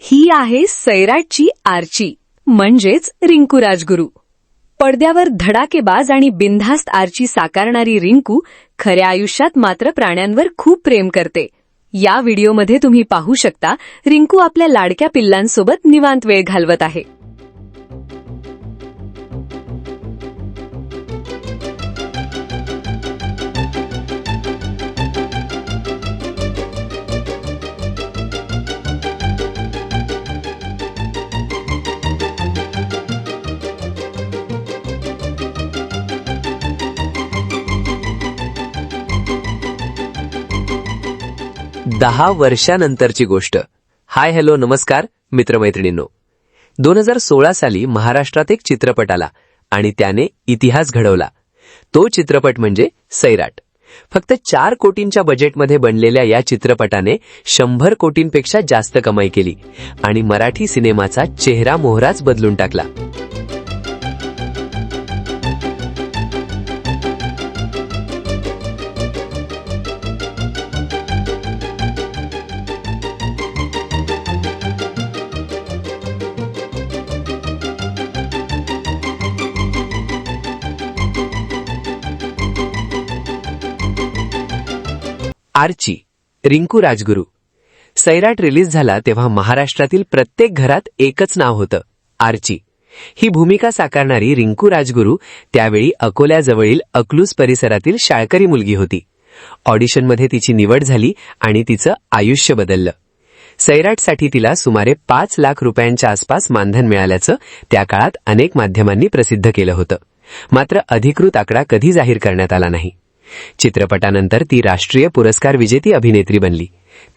ही आहे सैराटची आर्ची म्हणजेच रिंकू राजगुरू. पडद्यावर धडाकेबाज आणि बिनधास्त आर्ची साकारणारी रिंकू खऱ्या आयुष्यात मात्र प्राण्यांवर खूप प्रेम करते. या व्हिडिओमध्ये तुम्ही पाहू शकता रिंकू आपल्या लाडक्या पिल्लांसोबत निवांत वेळ घालवत आहे. दहा वर्षानंतरची गोष्ट. हाय हॅलो नमस्कार मित्रमैत्रिणींनो. 2016 साली महाराष्ट्रात एक चित्रपट आला आणि त्याने इतिहास घडवला. तो चित्रपट म्हणजे सैराट. फक्त 4 कोटींच्या बजेटमध्ये बनलेल्या या चित्रपटाने 100 कोटींपेक्षा जास्त कमाई केली आणि मराठी सिनेमाचा चेहरा मोहराच बदलून टाकला. आर्ची, रिंकू राजगुरू. सैराट रिलीज झाला तेव्हा महाराष्ट्रातील प्रत्येक घरात एकच नाव होतं, आर्ची. ही भूमिका साकारणारी रिंकू राजगुरू त्यावेळी अकोल्याजवळील अकलूज परिसरातील शाळकरी मुलगी होती. ऑडिशनमध्ये तिची निवड झाली आणि तिचं आयुष्य बदललं. सैराटसाठी तिला सुमारे 5 लाख रुपयांच्या आसपास मानधन मिळाल्याचं त्या काळात अनेक माध्यमांनी प्रसिद्ध केलं होतं. मात्र अधिकृत आकडा कधी जाहीर करण्यात आला नाही. चित्रपटानंतर ती राष्ट्रीय पुरस्कार विजेती अभिनेत्री बनली.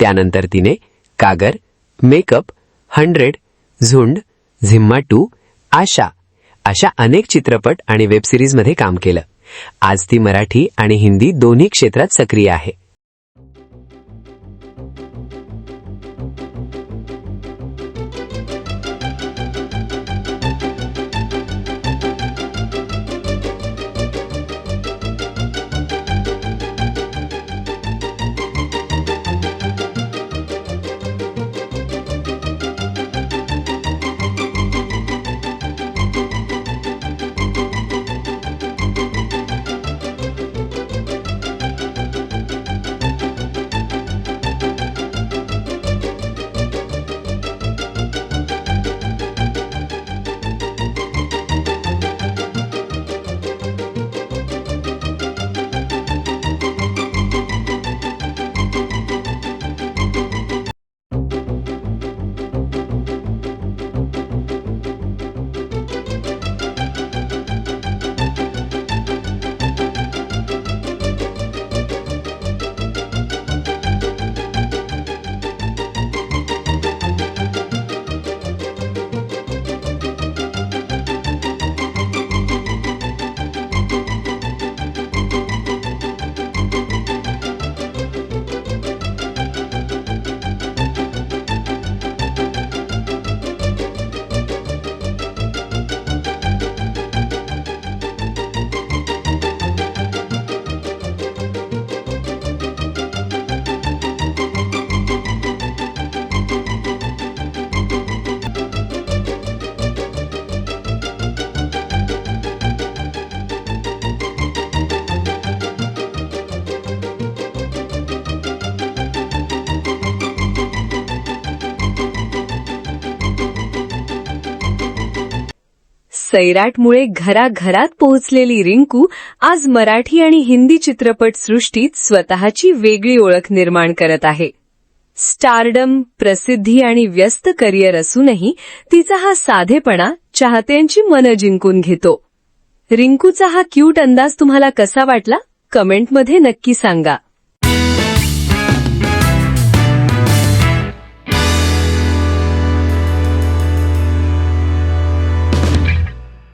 त्यानंतर तिने कागर, मेकअप, 100, झुंड, झिम्मा 2, आशा अशा अनेक चित्रपट आणि वेबसिरीजमध्ये काम केलं. आज ती मराठी आणि हिंदी दोन्ही क्षेत्रात सक्रिय आहे. सैराटमुळे घराघरात पोहोचलेली रिंकू आज मराठी आणि हिंदी चित्रपटसृष्टीत स्वतःची वेगळी ओळख निर्माण करत आहे. स्टारडम, प्रसिद्धी आणि व्यस्त करिअर असूनही तिचा हा साधेपणा चाहत्यांची मनं जिंकून घेतो. रिंकूचा हा क्यूट अंदाज तुम्हाला कसा वाटला? कमेंटमध्ये नक्की सांगा.